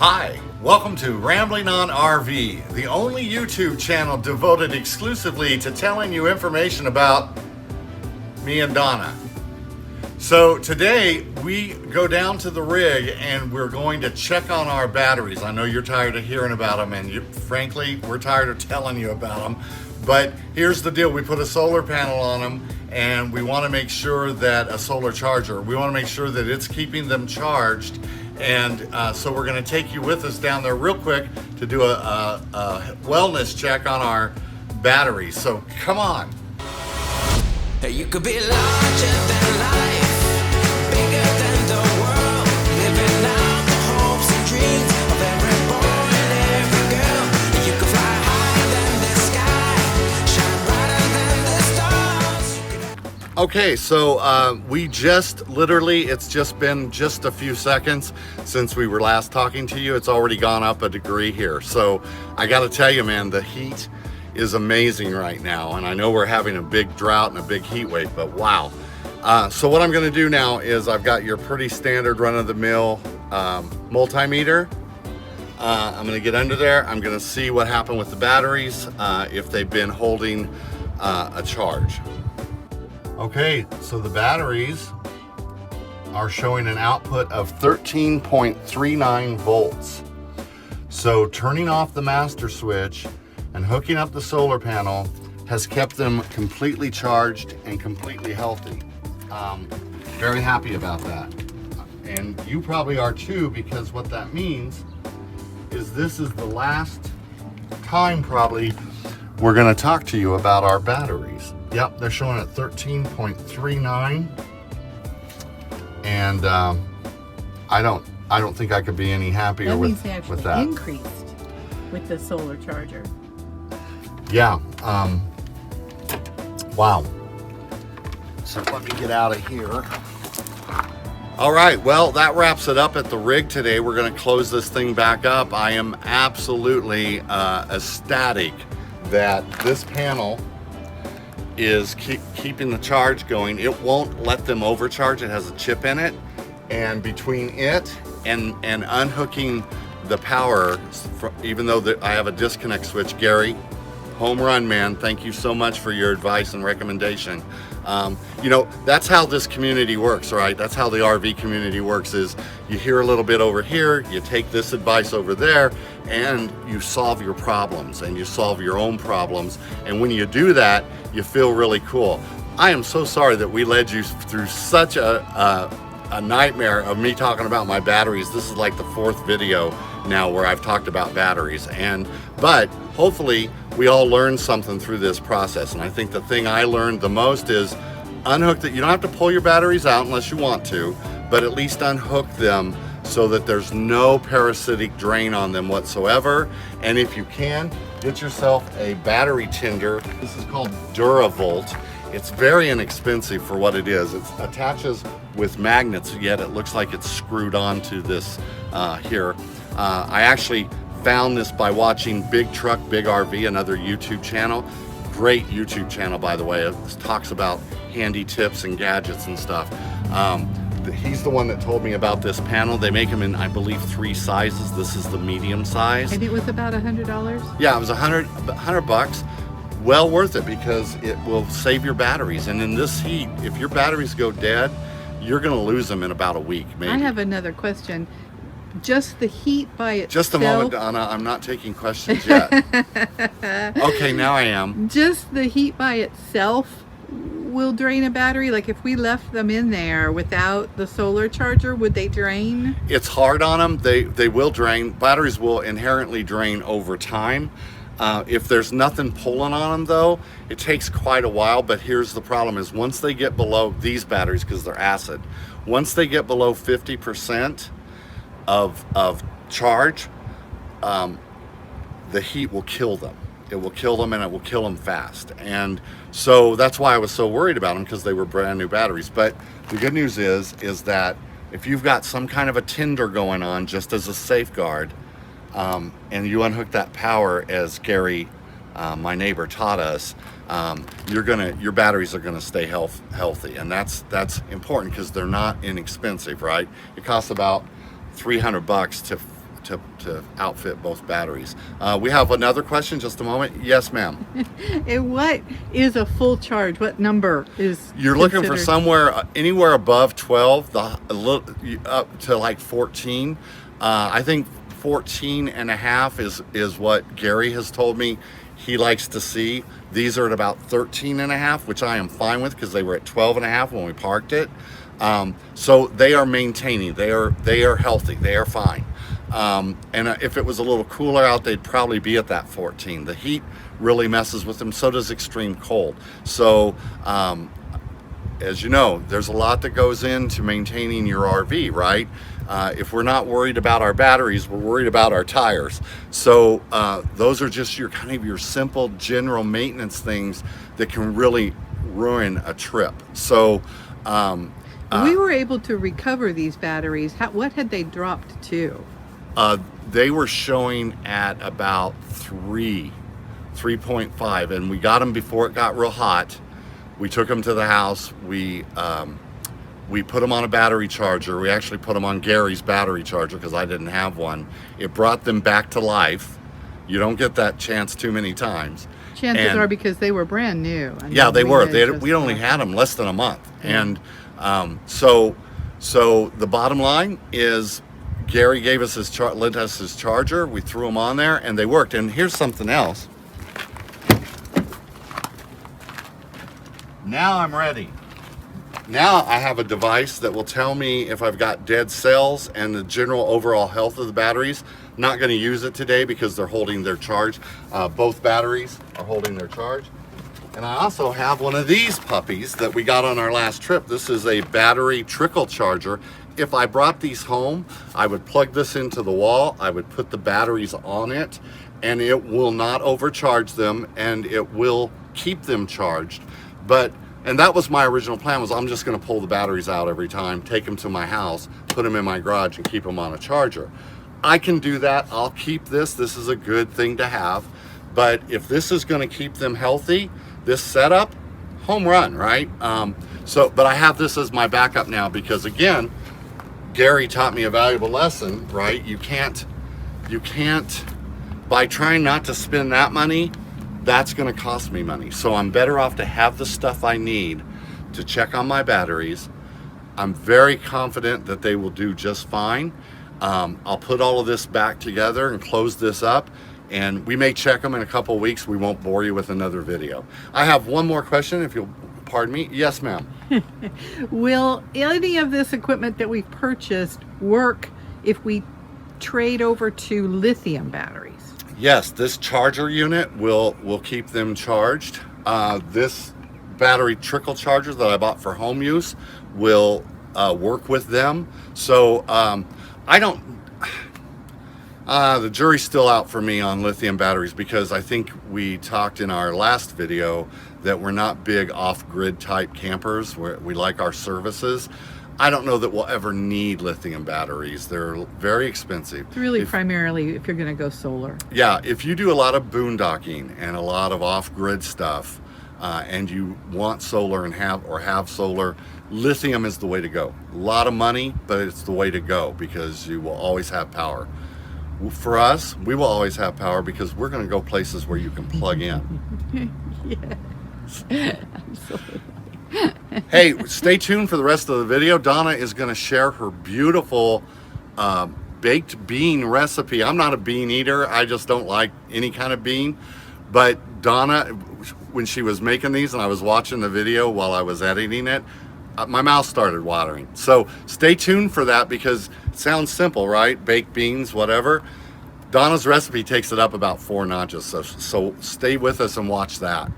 Hi, welcome to Rambling on RV, the only YouTube channel devoted exclusively to telling you information about me and Donna. So today we go down to the rig and we're going to check on our batteries. I know you're tired of hearing about them, and frankly, we're tired of telling you about them. But here's the deal: we put a solar panel on them, and we want to make sure that a solar charger, we want to make sure that it's keeping them charged. And so we're going to take you with us down there real quick to do a wellness check on our batteries. So come on. You could be larger than life, bigger than the world, living out the hopes and dreams of every boy and every girl. You could fly higher than the sky, shine brighter than the stars. Okay, so we just literally, it's just been just a few seconds since we were last talking to you. It's already gone up a degree here. So I got to tell you, man, the heat is amazing right now, and I know we're having a big drought and a big heat wave, but wow. So what I'm going to do now is I've got your pretty standard run-of-the-mill multimeter. I'm going to get under there. I'm going to see what happened with the batteries, if they've been holding a charge. Okay, so the batteries are showing an output of 13.39 volts. So turning off the master switch and hooking up the solar panel has kept them completely charged and completely healthy. Very happy about that. And you probably are too, because what that means is this is the last time probably we're gonna talk to you about our batteries. Yep, they're showing at 13.39. And I don't think I could be any happier with that. That means they actually increased with the solar charger. Yeah, wow. So let me get out of here. All right, well, that wraps it up at the rig today. We're gonna close this thing back up. I am absolutely ecstatic that this panel is keeping the charge going. It won't let them overcharge. It has a chip in it, and between it and unhooking the power, even though I have a disconnect switch, Gary, home run, man. Thank you so much for your advice and recommendation. You know, that's how this community works, right? That's how the RV community works, is you hear a little bit over here, you take this advice over there, and you solve your problems, and you solve your own problems. And when you do that, you feel really cool. I am so sorry that we led you through such a nightmare of me talking about my batteries. This is like the fourth video now where I've talked about batteries, but hopefully we all learned something through this process. And I think the thing I learned the most is unhook that. You don't have to pull your batteries out unless you want to, but at least unhook them so that there's no parasitic drain on them whatsoever. And if you can, get yourself a battery tinder. This is called DuraVolt. It's very inexpensive for what it is. It attaches with magnets, yet it looks like it's screwed onto this here. I actually found this by watching Big Truck, Big RV, another YouTube channel. Great YouTube channel, by the way. It talks about handy tips and gadgets and stuff. He's the one that told me about this panel. They make them in, I believe, 3 sizes. This is the medium size. And it was about $100? Yeah, it was $100 bucks. Well worth it, because it will save your batteries. And in this heat, if your batteries go dead, you're gonna lose them in about a week, maybe. I have another question. Just the heat by itself? Just a moment, Donna. I'm not taking questions yet. Okay, now I am. Just the heat by itself will drain a battery? Like if we left them in there without the solar charger, would they drain? It's hard on them. They will drain. Batteries will inherently drain over time. If there's nothing pulling on them though, it takes quite a while. But here's the problem: is once they get below, these batteries, because they're acid, once they get below 50% of charge, the heat will kill them. It will kill them, and it will kill them fast. And so that's why I was so worried about them, because they were brand new batteries. But the good news is that if you've got some kind of a tinder going on, just as a safeguard, and you unhook that power, as Gary, my neighbor, taught us, your batteries are gonna stay healthy. And that's important, because they're not inexpensive, right? It costs about $300 to outfit both batteries. We have another question, just a moment. Yes, ma'am. And what is a full charge? What number is You're looking for considered? somewhere anywhere above 12, up to like 14. I think 14 and a half is what Gary has told me he likes to see. These are at about 13 and a half, which I am fine with because they were at 12 and a half when we parked it. So they are maintaining, they are healthy, they are fine. And if it was a little cooler out, they'd probably be at that 14. The heat really messes with them, so does extreme cold. So as you know, there's a lot that goes into maintaining your RV, right? If we're not worried about our batteries, we're worried about our tires. So those are just your kind of your simple general maintenance things that can really ruin a trip. So We were able to recover these batteries. What had they dropped to? they were showing at about 3.5, and we got them before it got real hot. We took them to the house. We put them on a battery charger. We actually put them on Gary's battery charger because I didn't have one. It brought them back to life. You don't get that chance too many times. Chances are because they were brand new. I Yeah, mean, they were. had We only had them less than a month. And so the bottom line is Gary gave us lent us his charger. We threw them on there and they worked. And here's something else. Now I'm ready. Now I have a device that will tell me if I've got dead cells and the general overall health of the batteries. Not going to use it today because they're holding their charge. Both batteries are holding their charge. And I also have one of these puppies that we got on our last trip. This is a battery trickle charger. If I brought these home, I would plug this into the wall. I would put the batteries on it and it will not overcharge them and it will keep them charged. And that was my original plan, was I'm just going to pull the batteries out every time, take them to my house, put them in my garage and keep them on a charger. I can do that. I'll keep this. This is a good thing to have. But if this is going to keep them healthy, this setup, home run, right? But I have this as my backup now because, again, Gary taught me a valuable lesson, right? You can't, by trying not to spend that money, that's going to cost me money. So I'm better off to have the stuff I need to check on my batteries. I'm very confident that they will do just fine. I'll put all of this back together and close this up, and we may check them in a couple of weeks. We won't bore you with another video. I have one more question, if you'll pardon me. Yes, ma'am. Will any of this equipment that we've purchased work if we trade over to lithium batteries? Yes, this charger unit will keep them charged. This battery trickle charger that I bought for home use will work with them. So the jury's still out for me on lithium batteries because I think we talked in our last video that we're not big off-grid type campers. We like our services. I don't know that we'll ever need lithium batteries. They're very expensive. It's really primarily if you're going to go solar. Yeah, if you do a lot of boondocking and a lot of off-grid stuff and you want solar and have solar, lithium is the way to go. A lot of money, but it's the way to go because you will always have power. For us, we will always have power because we're going to go places where you can plug in. Yes, absolutely. Hey, stay tuned for the rest of the video. Donna is going to share her beautiful baked bean recipe. I'm not a bean eater. I just don't like any kind of bean. But Donna, when she was making these and I was watching the video while I was editing it, my mouth started watering. So stay tuned for that because it sounds simple, right? Baked beans, whatever. Donna's recipe takes it up about 4 notches. So stay with us and watch that.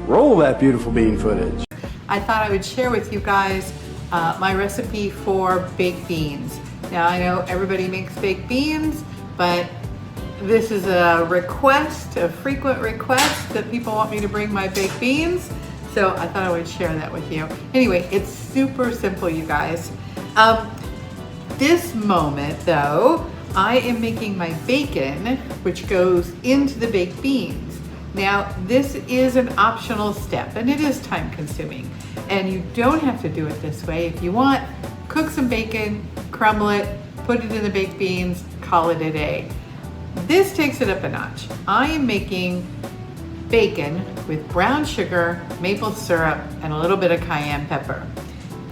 Roll that beautiful bean footage. I thought I would share with you guys my recipe for baked beans. Now I know everybody makes baked beans, but this is a frequent request that people want me to bring my baked beans. So I thought I would share that with you. Anyway, it's super simple, you guys. This moment though, I am making my bacon, which goes into the baked beans. Now, this is an optional step and it is time consuming and you don't have to do it this way. If you want, cook some bacon, crumble it, put it in the baked beans, call it a day. This takes it up a notch. I am making bacon with brown sugar, maple syrup, and a little bit of cayenne pepper.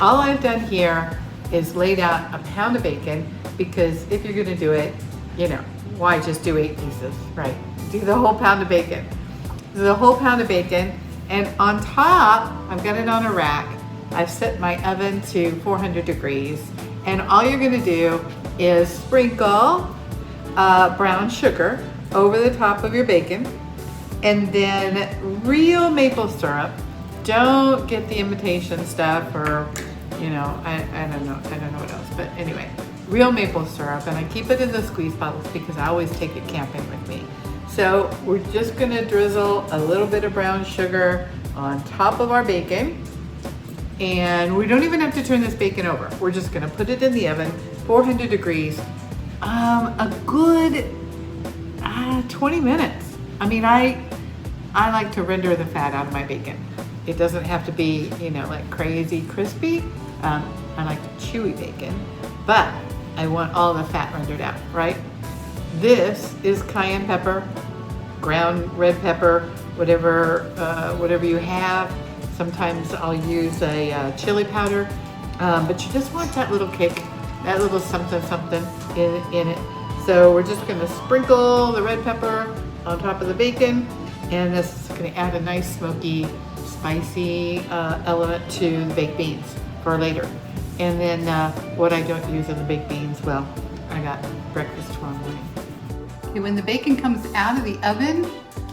All I've done here is laid out a pound of bacon, because if you're gonna do it, you know, why just do 8 pieces, right? Do the whole pound of bacon. The whole pound of bacon, and on top, I've got it on a rack. I've set my oven to 400 degrees, and all you're gonna do is sprinkle brown sugar over the top of your bacon, and then real maple syrup. Don't get the imitation stuff, or, you know, I don't know what else, but anyway, real maple syrup, and I keep it in the squeeze bottles because I always take it camping with me. So we're just gonna drizzle a little bit of brown sugar on top of our bacon, and we don't even have to turn this bacon over. We're just gonna put it in the oven, 400 degrees, a good 20 minutes. I mean, I like to render the fat out of my bacon. It doesn't have to be, you know, like crazy crispy. I like chewy bacon, but I want all the fat rendered out, right? This is cayenne pepper, ground red pepper, whatever you have. Sometimes I'll use a chili powder, but you just want that little kick, that little something in it. So we're just gonna sprinkle the red pepper on top of the bacon, and this is gonna add a nice smoky, spicy element to the baked beans for later. And then what I don't use in the baked beans, well, I got breakfast tomorrow morning. Okay, when the bacon comes out of the oven,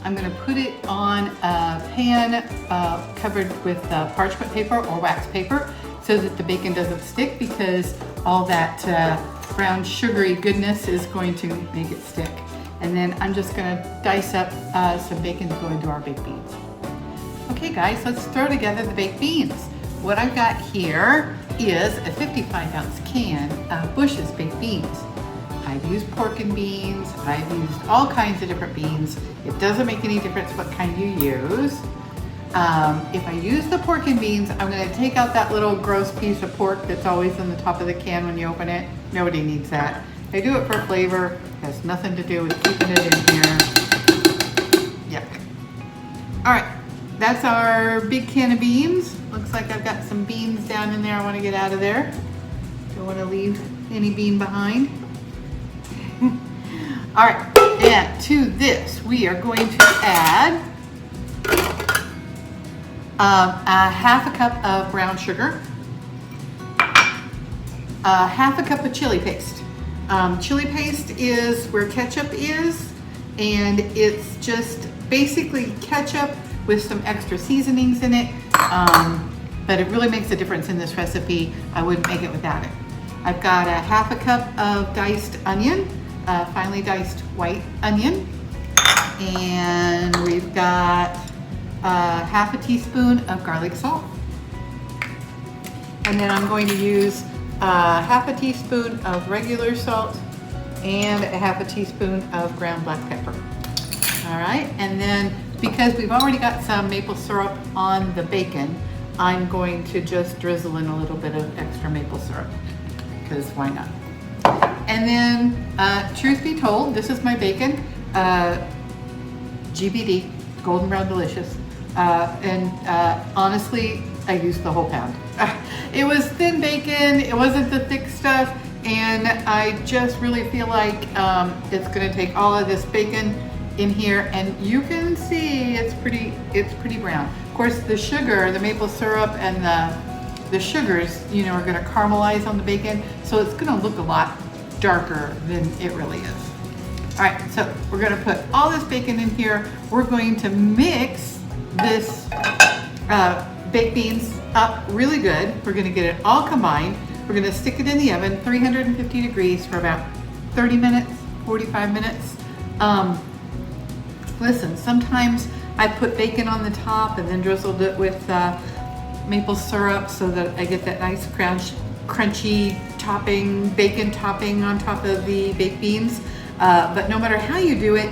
I'm gonna put it on a pan covered with parchment paper or wax paper so that the bacon doesn't stick, because all that brown sugary goodness is going to make it stick. And then I'm just gonna dice up some bacon to go into our baked beans. Okay guys, let's throw together the baked beans. What I've got here is a 55-ounce can of Bush's baked beans. I've used pork and beans, I've used all kinds of different beans. It doesn't make any difference what kind you use. If I use the pork and beans, I'm gonna take out that little gross piece of pork that's always on the top of the can when you open it. Nobody needs that. I do it for flavor. It has nothing to do with keeping it in here. Yuck. All right, that's our big can of beans. Looks like I've got some beans down in there I wanna get out of there. Don't wanna leave any bean behind. All right, and to this, we are going to add a half a cup of brown sugar, half a cup of chili paste. Chili paste is where ketchup is, and it's just basically ketchup with some extra seasonings in it, but it really makes a difference in this recipe. I wouldn't make it without it. I've got a half a cup of diced onion, finely diced white onion, and we've got half a teaspoon of garlic salt. And then I'm going to use half a teaspoon of regular salt and a half a teaspoon of ground black pepper. All right, and then because we've already got some maple syrup on the bacon, I'm going to just drizzle in a little bit of extra maple syrup, because why not? And then, truth be told, this is my bacon, GBD, Golden Brown Delicious. Honestly, I used the whole pound. It was thin bacon, it wasn't the thick stuff, and I just really feel like it's gonna take all of this bacon in here, and you can see it's pretty brown. Of course, the sugar, the maple syrup, and the sugars, you know, are gonna caramelize on the bacon, so it's gonna look a lot darker than it really is. All right, so we're gonna put all this bacon in here. We're going to mix this baked beans up really good. We're gonna get it all combined. We're gonna stick it in the oven, 350 degrees for about 30 minutes, 45 minutes. Listen, sometimes I put bacon on the top and then drizzled it with maple syrup so that I get that nice crunchy topping, bacon topping on top of the baked beans. But no matter how you do it,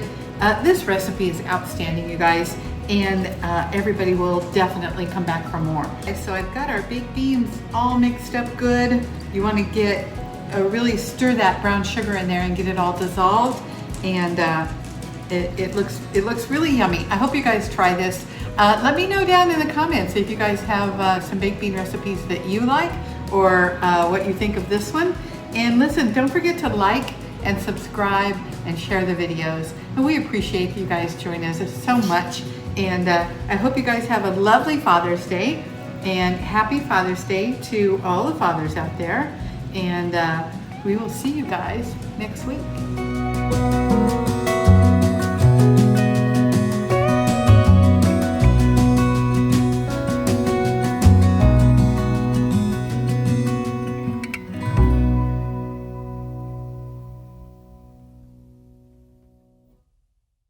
this recipe is outstanding, you guys, and everybody will definitely come back for more. Okay, so I've got our baked beans all mixed up good. You want to get really stir that brown sugar in there and get it all dissolved, and it looks really yummy. I hope you guys try this. Let me know down in the comments if you guys have some baked bean recipes that you like, or what you think of this one. And listen, don't forget to like and subscribe and share the videos. And we appreciate you guys joining us so much. And I hope you guys have a lovely Father's Day, and happy Father's Day to all the fathers out there. And we will see you guys next week.